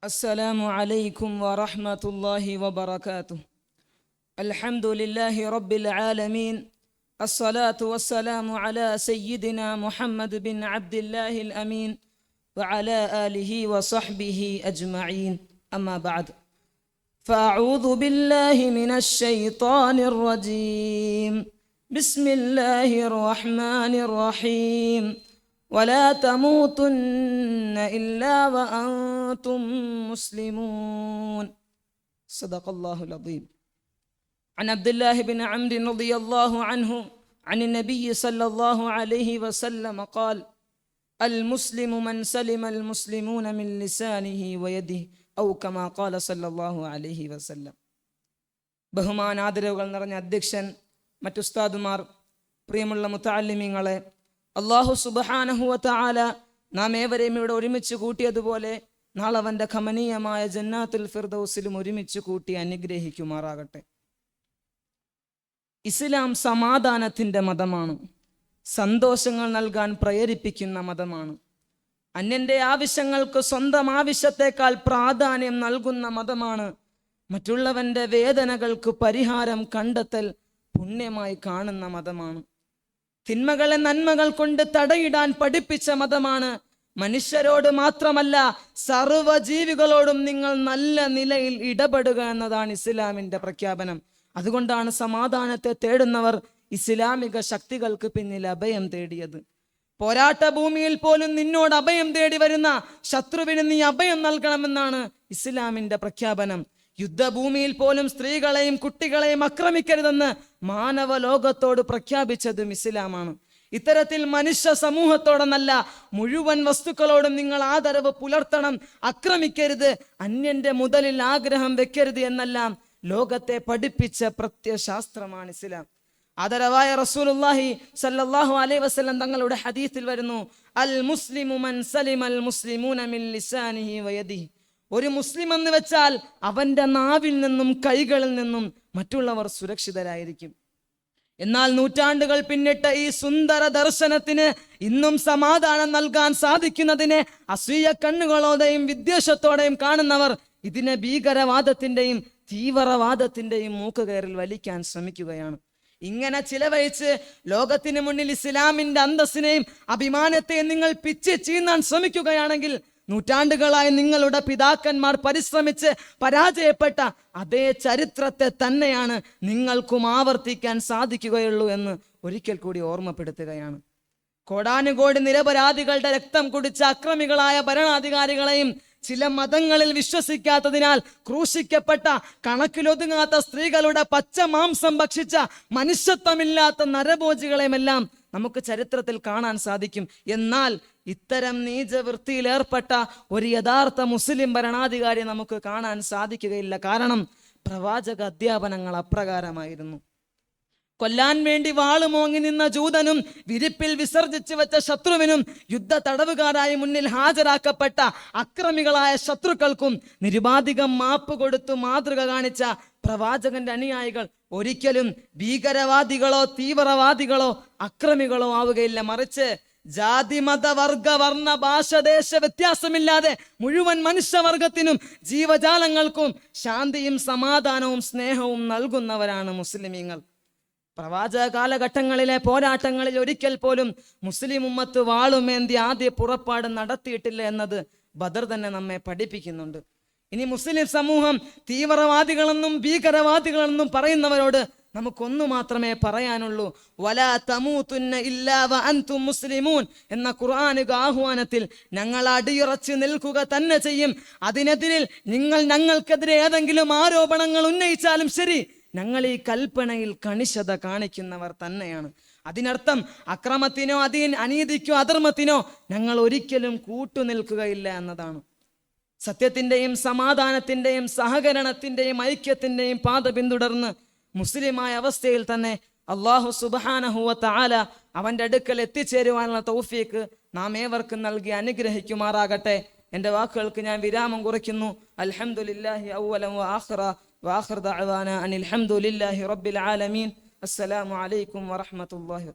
السلام عليكم ورحمة الله وبركاته. الحمد لله رب العالمين، الصلاة والسلام على سيدنا محمد بن عبد الله الأمين وعلى آله وصحبه أجمعين. أما بعد، فأعوذ بالله من الشيطان الرجيم. بسم الله الرحمن الرحيم. ولا تموتن إلا وأنتم مسلمون. صدق الله العظيم. عن عبد الله بن عمرو رضي الله عنه عن النبي صلى الله عليه وسلم قال: المسلم من سلم المسلمون من لسانه ويده أو كما قال صلى الله عليه وسلم. ബഹുമാനാദരവുകൾ നിറഞ്ഞ അധ്യക്ഷൻ, മറ്റുസ്താദുമാർ, പ്രിയമുള്ള മുതഅല്ലിമീങ്ങളെ, അല്ലാഹു സുബ്ഹാനഹു വ തആല നാം ഏവരെയും ഇവിടെ ഒരുമിച്ച് കൂട്ടിയതുപോലെ നാളെ അവന്റെ ഖമനീയമായ ജന്നാത്തുൽ ഫിർദൗസിലും ഒരുമിച്ച് കൂട്ടി അനുഗ്രഹിക്കുമാറാകട്ടെ. ഇസ്ലാം സമാധാനത്തിന്റെ മതമാണ്. സന്തോഷങ്ങൾ നൽകാൻ പ്രേരിപ്പിക്കുന്ന മതമാണ്. അന്യന്റെ ആവശ്യങ്ങൾക്ക് സ്വന്തം ആവശ്യത്തെക്കാൾ പ്രാധാന്യം നൽകുന്ന മതമാണ്. മറ്റുള്ളവന്റെ വേദനകൾക്ക് പരിഹാരം കണ്ടെത്തൽ പുണ്യമായി കാണുന്ന മതമാണ്. തിന്മകളെ നന്മകൾ കൊണ്ട് തടയിടാൻ പഠിപ്പിച്ച മതമാണ്. മനുഷ്യരോട് മാത്രമല്ല, സർവ്വജീവികളോടും നിങ്ങൾ നല്ല നിലയിൽ ഇടപെടുക എന്നതാണ് ഇസ്ലാമിന്റെ പ്രഖ്യാപനം. അതുകൊണ്ടാണ് സമാധാനത്തെ തേടുന്നവർ ഇസ്ലാമിക ശക്തികൾക്ക് പിന്നിൽ അഭയം തേടിയത്. പോരാട്ട ഭൂമിയിൽ പോലും നിന്നോട് അഭയം തേടി വരുന്ന ശത്രുവിന് നീ അഭയം നൽകണമെന്നാണ് ഇസ്ലാമിന്റെ പ്രഖ്യാപനം. യുദ്ധഭൂമിയിൽ പോലും സ്ത്രീകളെയും കുട്ടികളെയും ആക്രമിക്കരുതെന്ന് മാനവ ലോകത്തോട് പ്രഖ്യാപിച്ചതും ഇസ്ലാമാണ്. ഇത്തരത്തിൽ മനുഷ്യ സമൂഹത്തോടെന്നല്ല, മുഴുവൻ വസ്തുക്കളോടും നിങ്ങൾ ആദരവ് പുലർത്തണം, ആക്രമിക്കരുത്, അന്യന്റെ മുതലിൽ ആഗ്രഹം വെക്കരുത് എന്നെല്ലാം ലോകത്തെ പഠിപ്പിച്ച പ്രത്യയശാസ്ത്രമാണ് ഇസ്ലാം. ആദരവായ റസൂലുള്ളാഹി സ്വല്ലല്ലാഹു അലൈഹി വസല്ലം തങ്ങളുടെ ഹദീസിൽ വരുന്നു: അൽ മുസ്ലിമു മൻ സലിമൽ മുസ്ലിമൂന മിൻ ലിസാനിഹി വയദിഹി. ഒരു മുസ്ലിം എന്ന് വെച്ചാൽ അവന്റെ നാവിൽ നിന്നും കൈകളിൽ നിന്നും മറ്റുള്ളവർ സുരക്ഷിതരായിരിക്കും. എന്നാൽ നൂറ്റാണ്ടുകൾ പിന്നിട്ട ഈ സുന്ദര ദർശനത്തിന് ഇന്നും സമാധാനം നൽകാൻ സാധിക്കുന്നതിനെ അസൂയ കണ്ണുകളോടെയും വിദ്വേഷത്തോടെയും കാണുന്നവർ ഇതിനെ ഭീകരവാദത്തിന്റെയും തീവ്രവാദത്തിന്റെയും മൂക്കുകയറിൽ വലിക്കാൻ ശ്രമിക്കുകയാണ്. ഇങ്ങനെ ചിലവഴിച്ച് ലോകത്തിന് മുന്നിൽ ഇസ്ലാമിന്റെ അന്തസ്സിനെയും അഭിമാനത്തെയും നിങ്ങൾ പിച്ച് ചീന്താൻ ശ്രമിക്കുകയാണെങ്കിൽ നൂറ്റാണ്ടുകളായി നിങ്ങളുടെ പിതാക്കന്മാർ പരിശ്രമിച്ച് പരാജയപ്പെട്ട അതേ ചരിത്രത്തെ തന്നെയാണ് നിങ്ങൾക്കും ആവർത്തിക്കാൻ സാധിക്കുകയുള്ളൂ എന്ന് ഒരിക്കൽ കൂടി ഓർമ്മപ്പെടുത്തുകയാണ്. കോടാനുകോടി നിരപരാധികളുടെ രക്തം കുടിച്ച അക്രമികളായ ഭരണാധികാരികളെയും ചില മതങ്ങളിൽ വിശ്വസിക്കാത്തതിനാൽ ക്രൂശിക്കപ്പെട്ട കണക്കിലൊതുങ്ങാത്ത സ്ത്രീകളുടെ പച്ച മാംസം ഭക്ഷിച്ച മനുഷ്യത്വമില്ലാത്ത നരഭോജികളെയുമെല്ലാം നമുക്ക് ചരിത്രത്തിൽ കാണാൻ സാധിക്കും. എന്നാൽ ഇത്തരം നീചവൃത്തിയിലേർപ്പെട്ട ഒരു യഥാർത്ഥ മുസ്ലിം ഭരണാധികാരി നമുക്ക് കാണാൻ സാധിക്കുകയില്ല. കാരണം പ്രവാചക അധ്യാപനങ്ങൾ അപ്രകാരമായിരുന്നു. കൊല്ലാൻ വേണ്ടി വാളുമോങ്ങി നിന്ന ജൂതനും വിരിപ്പിൽ വിസർജിച്ചു വെച്ച ശത്രുവിനും യുദ്ധ തടവുകാരായി മുന്നിൽ ഹാജരാക്കപ്പെട്ട അക്രമികളായ ശത്രുക്കൾക്കും നിരുപാധികം മാപ്പ് കൊടുത്തു മാതൃക കാണിച്ച പ്രവാചകന്റെ അനുയായികൾ ഒരിക്കലും ഭീകരവാദികളോ തീവ്രവാദികളോ അക്രമികളോ ആവുകയില്ല. മറിച്ച് ജാതി മത വർഗ വർണ്ണ ഭാഷ ദേശ വ്യത്യാസമില്ലാതെ മുഴുവൻ മനുഷ്യവർഗത്തിനും ജീവജാലങ്ങൾക്കും ശാന്തിയും സമാധാനവും സ്നേഹവും നൽകുന്നവരാണ് മുസ്ലിമീങ്ങൾ. പ്രവാചക കാലഘട്ടങ്ങളിലെ പോരാട്ടങ്ങളിൽ ഒരിക്കൽ പോലും മുസ്ലിം ഉമ്മത്ത് വാളുമേന്തി ആദ്യ പുറപ്പാട് നടത്തിയിട്ടില്ല എന്നത് ബദർ തന്നെ നമ്മെ പഠിപ്പിക്കുന്നുണ്ട്. ഇനി മുസ്ലിം സമൂഹം തീവ്രവാദികളെന്നും ഭീകരവാദികളെന്നും പറയുന്നവരോട് നമുക്കൊന്നു മാത്രമേ പറയാനുള്ളൂ: വലാ തമൂതുന്ന ഇല്ലാ വഅൻതും മുസ്ലിമൂൻ എന്ന ഖുർആനിക ആഹ്വാനത്തിൽ ഞങ്ങൾ അടിയുറച്ച് നിൽക്കുക തന്നെ ചെയ്യും. അതിനെതിരിൽ നിങ്ങൾ ഞങ്ങൾക്കെതിരെ ഏതെങ്കിലും ആരോപണങ്ങൾ ഉന്നയിച്ചാലും ശരി, ഞങ്ങൾ ഈ കൽപ്പനയിൽ കണിശത കാണിക്കുന്നവർ തന്നെയാണ്. അതിനർത്ഥം അക്രമത്തിനോ അനീതിക്കോ അധർമ്മത്തിനോ ഞങ്ങൾ ഒരിക്കലും കൂട്ടുനിൽക്കുകയില്ല എന്നതാണ്. സത്യത്തിന്റെയും സമാധാനത്തിന്റെയും സഹകരണത്തിന്റെയും ഐക്യത്തിന്റെയും പാത പിന്തുടർന്ന് മുസ്ലിമായ അവസ്ഥയിൽ തന്നെ അല്ലാഹു സുബ്ഹാനഹു വ തആല അവന്റെ അടുക്കൽ എത്തിച്ചേരുവാനുള്ള തൗഫീഖ് നാം ഏവർക്കും നൽകി അനുഗ്രഹിക്കുമാറാകട്ടെ. എൻ്റെ വാക്കുകൾക്ക് ഞാൻ വിരാമം കുറിക്കുന്നു. അൽഹംദുലില്ലാഹി അവ്വലൻ വ ആഖിറ വ ആഖിറ ദഅവാന അനിൽ ഹംദുലില്ലാഹി റബ്ബിൽ ആലമീൻ. അസ്സലാമു അലൈക്കും വറഹ്മത്തുള്ളാഹി